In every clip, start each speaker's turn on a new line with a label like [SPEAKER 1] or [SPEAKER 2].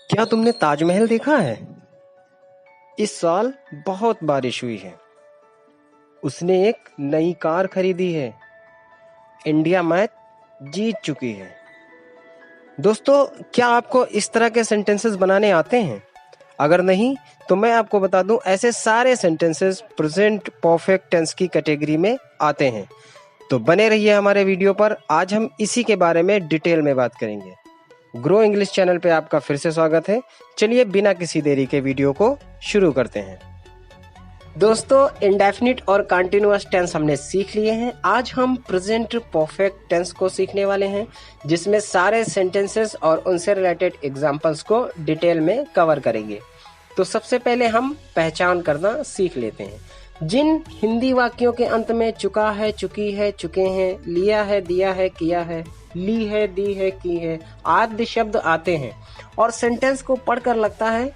[SPEAKER 1] क्या तुमने ताजमहल देखा है? इस साल बहुत बारिश हुई है। उसने एक नई कार खरीदी है। इंडिया मैच जीत चुकी है। दोस्तों, क्या आपको इस तरह के सेंटेंसेस बनाने आते हैं? अगर नहीं तो मैं आपको बता दूं, ऐसे सारे सेंटेंसेस प्रेजेंट परफेक्ट टेंस की कैटेगरी में आते हैं। तो बने रहिए हमारे वीडियो पर। आज हम इसी के बारे में डिटेल में बात करेंगे। ग्रो इंग्लिश चैनल पे आपका फिर से स्वागत है। चलिए बिना किसी देरी के वीडियो को शुरू करते हैं। दोस्तों, इंडेफिनिट और कंटिन्यूअस टेंस हमने सीख लिए हैं। आज हम प्रेजेंट परफेक्ट टेंस को सीखने वाले हैं, जिसमें सारे सेंटेंसेस और उनसे रिलेटेड एग्जांपल्स को डिटेल में कवर करेंगे। तो सबसे पहले हम पहचान करना सीख लेते हैं। जिन हिंदी वाक्यों के अंत में चुका है, चुकी है, चुके हैं, लिया है, दिया है, किया है, ली है, दी है, की है आदि शब्द आते हैं और सेंटेंस को पढ़कर लगता है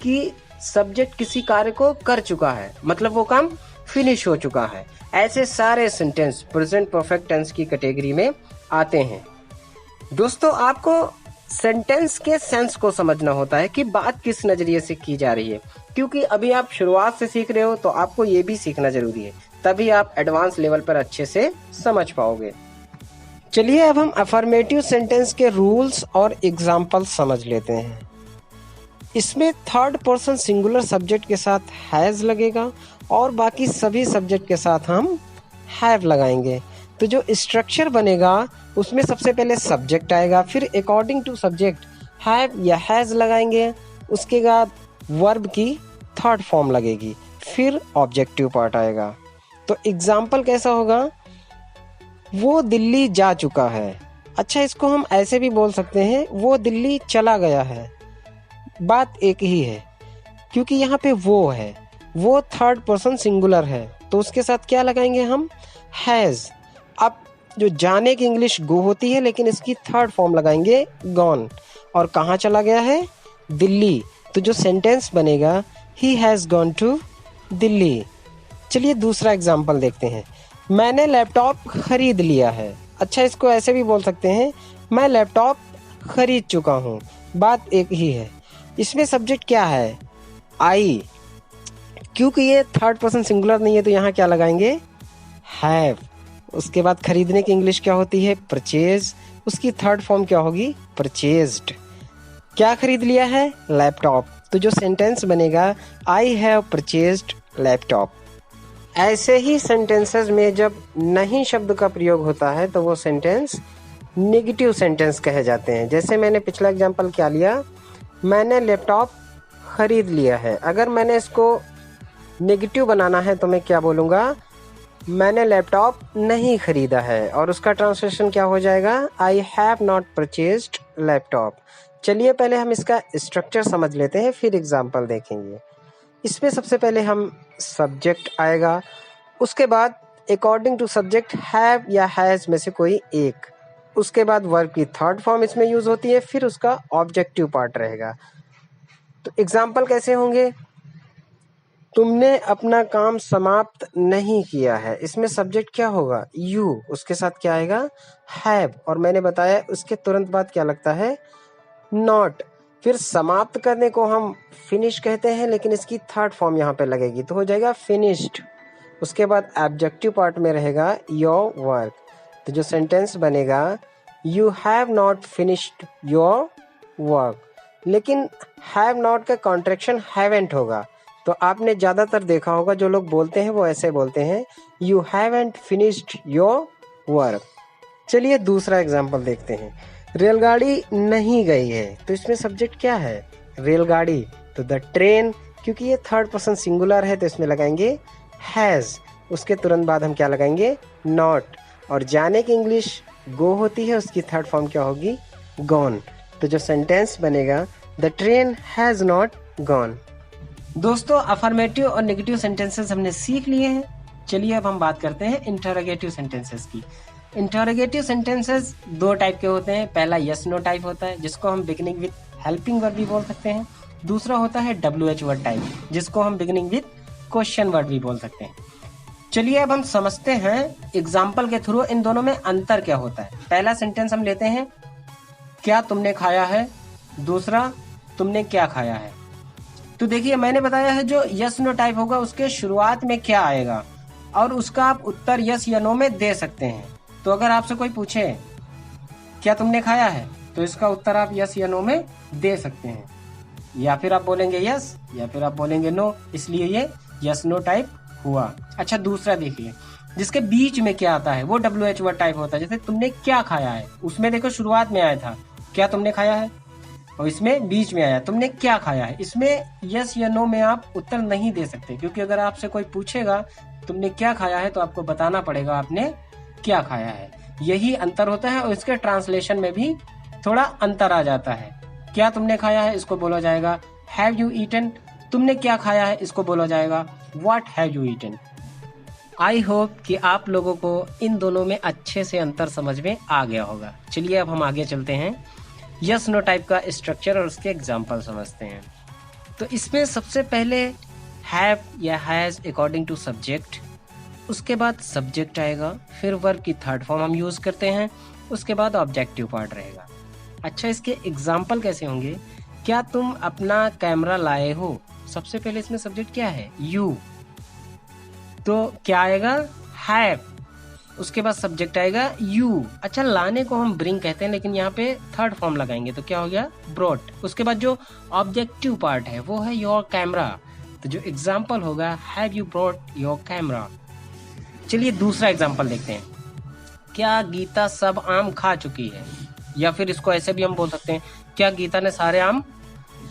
[SPEAKER 1] कि सब्जेक्ट किसी कार्य को कर चुका है, मतलब वो काम फिनिश हो चुका है, ऐसे सारे सेंटेंस प्रेजेंट परफेक्ट टेंस की कैटेगरी में आते हैं। दोस्तों, आपको सेंटेंस के सेंस को समझना होता है कि बात किस नजरिए से की जा रही है, क्योंकि अभी आप शुरुआत से सीख रहे हो तो आपको ये भी सीखना जरूरी है, तभी आप एडवांस लेवल पर अच्छे से समझ पाओगे। चलिए अब हम अफर्मेटिव सेंटेंस के रूल्स और एग्जाम्पल समझ लेते हैं। इसमें थर्ड पर्सन सिंगुलर सब्जेक्ट के साथ हैज लगेगा और बाकी सभी सब्जेक्ट के साथ हम हैव लगाएंगे। तो जो स्ट्रक्चर बनेगा उसमें सबसे पहले सब्जेक्ट आएगा, फिर अकॉर्डिंग टू सब्जेक्ट हैव या हैज लगाएंगे, उसके बाद वर्ब की थर्ड फॉर्म लगेगी, फिर ऑब्जेक्टिव पार्ट आएगा। तो एग्जाम्पल कैसा होगा? वो दिल्ली जा चुका है। अच्छा, इसको हम ऐसे भी बोल सकते हैं, वो दिल्ली चला गया है। बात एक ही है, क्योंकि यहाँ पे वो है, वो थर्ड पर्सन सिंगुलर है, तो उसके साथ क्या लगाएंगे हम? हैज। अब जो जाने की इंग्लिश गो होती है, लेकिन इसकी थर्ड फॉर्म लगाएंगे गॉन। और कहाँ चला गया है? दिल्ली। तो जो सेंटेंस बनेगा he has gone to Delhi. चलिए दूसरा एग्जाम्पल देखते हैं। मैंने लैपटॉप खरीद लिया है। अच्छा, इसको ऐसे भी बोल सकते हैं, मैं लैपटॉप खरीद चुका हूँ। बात एक ही है। इसमें सब्जेक्ट क्या है? आई। क्योंकि ये थर्ड पर्सन सिंगुलर नहीं है तो यहाँ क्या लगाएंगे? हैव। उसके बाद खरीदने की इंग्लिश क्या होती है? परचेज। उसकी थर्ड फॉर्म क्या होगी? परचेज्ड। क्या खरीद लिया है? लैपटॉप। तो जो सेंटेंस बनेगा आई हैव परचेज्ड लैपटॉप। ऐसे ही सेंटेंसेस में जब नहीं शब्द का प्रयोग होता है तो वो सेंटेंस नेगेटिव सेंटेंस कहे जाते हैं। जैसे मैंने पिछला एग्जांपल क्या लिया, मैंने लैपटॉप खरीद लिया है। अगर मैंने इसको नेगेटिव बनाना है तो मैं क्या बोलूँगा? मैंने लैपटॉप नहीं खरीदा है। और उसका ट्रांसलेशन क्या हो जाएगा? I have not purchased laptop. चलिए पहले हम इसका स्ट्रक्चर समझ लेते हैं, फिर एग्जाम्पल देखेंगे। इसमें सबसे पहले हम सब्जेक्ट आएगा, उसके बाद अकॉर्डिंग टू सब्जेक्ट हैव या हैज में से कोई एक, उसके बाद वर्ब की थर्ड फॉर्म इसमें यूज होती है, फिर उसका ऑब्जेक्टिव पार्ट रहेगा। तो एग्जाम्पल कैसे होंगे? तुमने अपना काम समाप्त नहीं किया है। इसमें सब्जेक्ट क्या होगा? यू। उसके साथ क्या आएगा? हैव। और मैंने बताया उसके तुरंत बाद क्या लगता है? नॉट। फिर समाप्त करने को हम फिनिश कहते हैं, लेकिन इसकी थर्ड फॉर्म यहाँ पे लगेगी तो हो जाएगा फिनिश्ड। उसके बाद ऑब्जेक्टिव पार्ट में रहेगा योर वर्क। तो जो सेंटेंस बनेगा you have not finished your work, लेकिन हैव नॉट का कॉन्ट्रैक्शन हैवेंट होगा। तो आपने ज़्यादातर देखा होगा जो लोग बोलते हैं वो ऐसे बोलते हैं, you haven't finished your work. चलिए दूसरा एग्जाम्पल देखते हैं। रेलगाड़ी नहीं गई है। तो इसमें सब्जेक्ट क्या है? रेलगाड़ी। तो द ट्रेन, क्योंकि ये थर्ड पर्सन सिंगुलर है तो इसमें लगाएंगे हैज। उसके तुरंत बाद हम क्या लगाएंगे? नॉट। और जाने की इंग्लिश गो होती है, उसकी थर्ड फॉर्म क्या होगी? गॉन। तो जो सेंटेंस बनेगा the train has not gone. दोस्तों, अफर्मेटिव और नेगेटिव सेंटेंसेस हमने सीख लिए हैं। चलिए अब हम बात करते हैं इंटरोगेटिव सेंटेंसेस की। इंटरोगेटिव सेंटेंसेस दो टाइप के होते हैं। पहला यस नो टाइप होता है, जिसको हम बिगिनिंग विद हेल्पिंग वर्ड भी बोल सकते हैं। दूसरा होता है WH वर्ड टाइप, जिसको हम बिगिनिंग विद क्वेश्चन वर्ड भी बोल सकते हैं। चलिए अब हम समझते हैं एग्जाम्पल के थ्रू इन दोनों में अंतर क्या होता है। पहला सेंटेंस हम लेते हैं, क्या तुमने खाया है? दूसरा, तुमने क्या खाया है। तो देखिए मैंने बताया है जो यस नो टाइप होगा उसके शुरुआत में क्या आएगा और उसका आप उत्तर यस या नो में दे सकते हैं। तो अगर आपसे कोई पूछे क्या तुमने खाया है तो इसका उत्तर आप यस या नो में दे सकते हैं, या फिर आप बोलेंगे यस या फिर आप बोलेंगे नो, इसलिए ये यस नो टाइप हुआ। अच्छा दूसरा देखिए जिसके बीच में क्या आता है वो WH वर्ड टाइप होता है। जैसे तुमने क्या खाया है, उसमें देखो शुरुआत में आया था क्या तुमने खाया है और इसमें बीच में आया तुमने क्या खाया है। इसमें यस या नो में आप उत्तर नहीं दे सकते, क्योंकि अगर आपसे कोई पूछेगा तुमने क्या खाया है तो आपको बताना पड़ेगा आपने क्या खाया है। यही अंतर होता है और इसके ट्रांसलेशन में भी थोड़ा अंतर आ जाता है। क्या तुमने खाया है इसको बोला जाएगा हैव यू ईटन, तुमने क्या खाया है इसको बोला जाएगा what have you eaten. I hope कि आप लोगों को इन दोनों में अच्छे से अंतर समझ में आ गया होगा। चलिए अब हम आगे चलते हैं, यस नो टाइप का स्ट्रक्चर और उसके एग्जाम्पल समझते हैं। तो इसमें सबसे पहले हैव या हैज अकॉर्डिंग टू सब्जेक्ट, उसके बाद सब्जेक्ट आएगा, फिर वर्ब की थर्ड फॉर्म हम यूज करते हैं, उसके बाद ऑब्जेक्टिव पार्ट रहेगा। अच्छा इसके एग्जाम्पल कैसे होंगे, क्या तुम अपना कैमरा लाए हो, सबसे पहले इसमें सब्जेक्ट क्या है यू, तो क्या आएगा हैव, उसके बाद सब्जेक्ट आएगा यू। अच्छा लाने को हम ब्रिंग कहते हैं लेकिन यहाँ पे थर्ड फॉर्म लगाएंगे तो क्या हो गया ब्रॉट। उसके बाद जो ऑब्जेक्टिव पार्ट है वो है योर कैमरा, तो जो एग्जाम्पल होगा have you brought your camera. चलिए दूसरा एग्जाम्पल देखते हैं, क्या गीता सब आम खा चुकी है, या फिर इसको ऐसे भी हम बोल सकते हैं क्या गीता ने सारे आम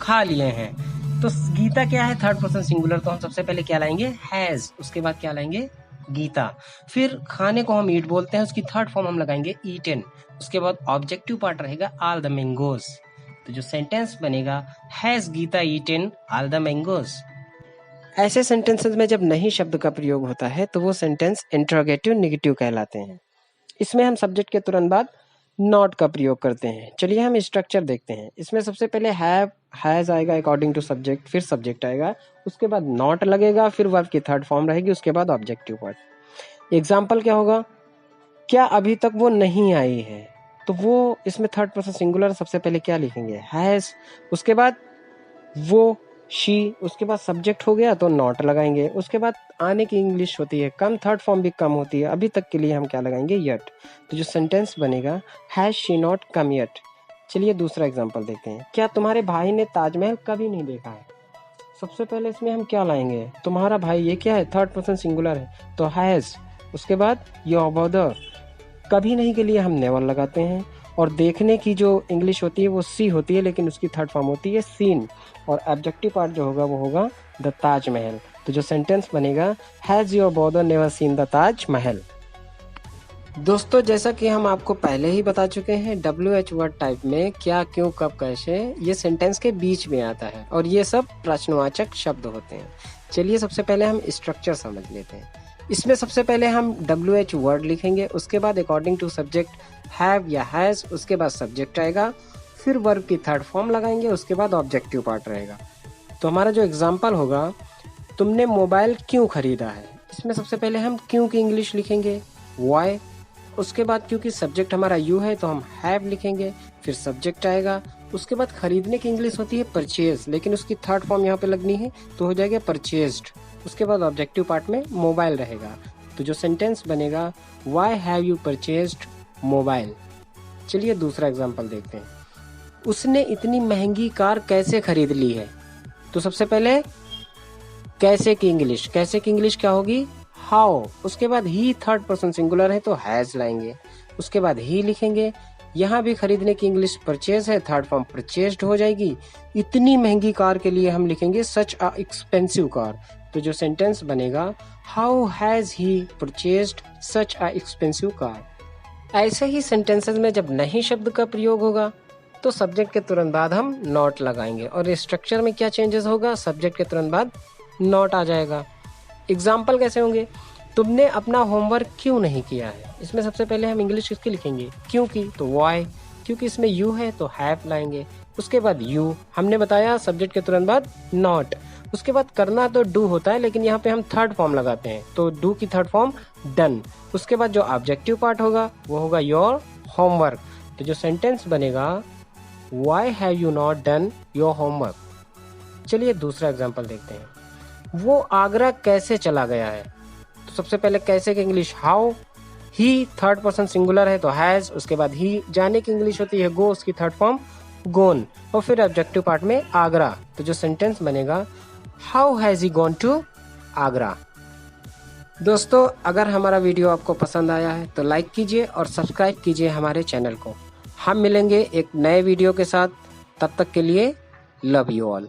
[SPEAKER 1] खा लिए हैं। तो गीता क्या है थर्ड पर्सन सिंगुलर, तो हम सबसे पहले क्या लाएंगे हैज, उसके बाद क्या लाएंगे गीता। फिर खाने को हम ईट बोलते हैं, उसकी थर्ड फॉर्म हम लगाएंगे ईटन, उसके बाद ऑब्जेक्टिव पार्ट रहेगा ऑल द मैंगोज। तो जो सेंटेंस बनेगा has Gita eaten all the mangoes. ऐसे सेंटेंसेस में जब नहीं शब्द का प्रयोग होता है तो वो सेंटेंस इंट्रोगेटिव नेगेटिव कहलाते हैं। इसमें हम सब्जेक्ट के तुरंत बाद नॉट का प्रयोग करते हैं। चलिए हम स्ट्रक्चर देखते हैं। इसमें सबसे पहले हैव हैज आएगा अकॉर्डिंग टू सब्जेक्ट, फिर सब्जेक्ट आएगा, उसके बाद नॉट लगेगा, फिर वर्ब की थर्ड फॉर्म रहेगी, उसके बाद ऑब्जेक्टिव पार्ट। एग्जाम्पल क्या होगा, क्या अभी तक वो नहीं आई है, तो वो इसमें थर्ड पर्सन सिंगुलर, सबसे पहले क्या लिखेंगे हैज, उसके बाद वो शी, उसके बाद सब्जेक्ट हो गया तो नॉट लगाएंगे, उसके बाद आने की इंग्लिश होती है कम, थर्ड फॉर्म भी कम होती है, अभी तक के लिए हम क्या लगाएंगे यट। तो जो सेंटेंस बनेगा has she not come yet. चलिए दूसरा एग्जांपल देखते हैं, क्या तुम्हारे भाई ने ताजमहल कभी नहीं देखा है। सबसे पहले इसमें हम क्या लाएंगे, तुम्हारा भाई, ये क्या है थर्ड पर्सन सिंगुलर है तो हैज, उसके बाद योर ब्रदर, कभी नहीं के लिए हम नेवर लगाते हैं, और देखने की जो इंग्लिश होती है वो सी होती है लेकिन उसकी थर्ड फॉर्म होती है सीन, और ऑब्जेक्टिव पार्ट जो होगा वो होगा द ताजमहल। तो जो सेंटेंस बनेगा has your brother never seen the Taj Mahal. दोस्तों जैसा कि हम आपको पहले ही बता चुके हैं WH वर्ड टाइप में क्या क्यों कब कैसे ये सेंटेंस के बीच में आता है और ये सब प्रश्नवाचक शब्द होते हैं। चलिए सबसे पहले हम स्ट्रक्चर समझ लेते हैं। इसमें सबसे पहले हम WH वर्ड लिखेंगे, उसके बाद अकॉर्डिंग टू सब्जेक्ट हैव या हैज, उसके बाद सब्जेक्ट आएगा, फिर वर्ब की थर्ड फॉर्म लगाएंगे, उसके बाद ऑब्जेक्टिव पार्ट रहेगा। तो हमारा जो एग्जाम्पल होगा तुमने मोबाइल क्यों खरीदा है, इसमें सबसे पहले हम क्यों की इंग्लिश लिखेंगे वाई, उसके बाद क्योंकि सब्जेक्ट हमारा यू है तो हम हैव लिखेंगे, फिर सब्जेक्ट आएगा, उसके बाद खरीदने की इंग्लिश होती है परचेज लेकिन उसकी थर्ड फॉर्म यहाँ पे लगनी है तो हो जाएगा परचेज्ड, उसके बाद ऑब्जेक्टिव पार्ट में मोबाइल रहेगा। तो जो सेंटेंस बनेगा why have you purchased mobile. चलिए दूसरा एग्जाम्पल देखते हैं, उसने इतनी महंगी कार कैसे खरीद ली है। तो सबसे पहले कैसे की इंग्लिश, कैसे की इंग्लिश क्या होगी हाउ, उसके बाद ही थर्ड पर्सन सिंगुलर है तो हैज लाएंगे, उसके बाद ही लिखेंगे, यहाँ भी खरीदने की इंग्लिश परचेज है, थर्ड फॉर्म परचेज्ड हो जाएगी। इतनी महंगी कार के लिए हम लिखेंगे सच अ एक्सपेंसिव कार। तो जो सेंटेंस बनेगा how has he purchased such a expensive car. ऐसे ही सेंटेंसेस में जब नहीं शब्द का प्रयोग होगा तो सब्जेक्ट के तुरंत बाद हम नॉट लगाएंगे, और स्ट्रक्चर में क्या चेंजेस होगा, सब्जेक्ट के तुरंत बाद नॉट आ जाएगा। एग्जाम्पल कैसे होंगे, तुमने अपना होमवर्क क्यों नहीं किया है, इसमें सबसे पहले हम इंग्लिश किसकी लिखेंगे क्योंकि, तो वाई, क्योंकि इसमें यू है तो हैव लाएंगे, उसके बाद यू, हमने बताया सब्जेक्ट के तुरंत बाद नॉट, उसके बाद करना तो डू होता है लेकिन यहाँ पे हम थर्ड फॉर्म लगाते हैं तो डू की थर्ड फॉर्म डन, उसके बाद जो ऑब्जेक्टिव पार्ट होगा वो होगा योर होमवर्क। तो जो सेंटेंस बनेगा Why have you not done your homework? चलिए दूसरा एग्जाम्पल देखते हैं। वो आगरा कैसे चला गया है? तो सबसे पहले कैसे की English how. He third person singular है तो हैज, उसके बाद ही जाने की इंग्लिश होती है गो, उसकी थर्ड फॉर्म गोन, और फिर ऑब्जेक्टिव पार्ट में आगरा। तो जो सेंटेंस बनेगा how has he gone to Agra. दोस्तों, अगर हमारा वीडियो आपको पसंद आया है तो लाइक कीजिए और सब्सक्राइब कीजिए हमारे चैनल को। हम मिलेंगे एक नए वीडियो के साथ, तब तक के लिए लव यू ऑल।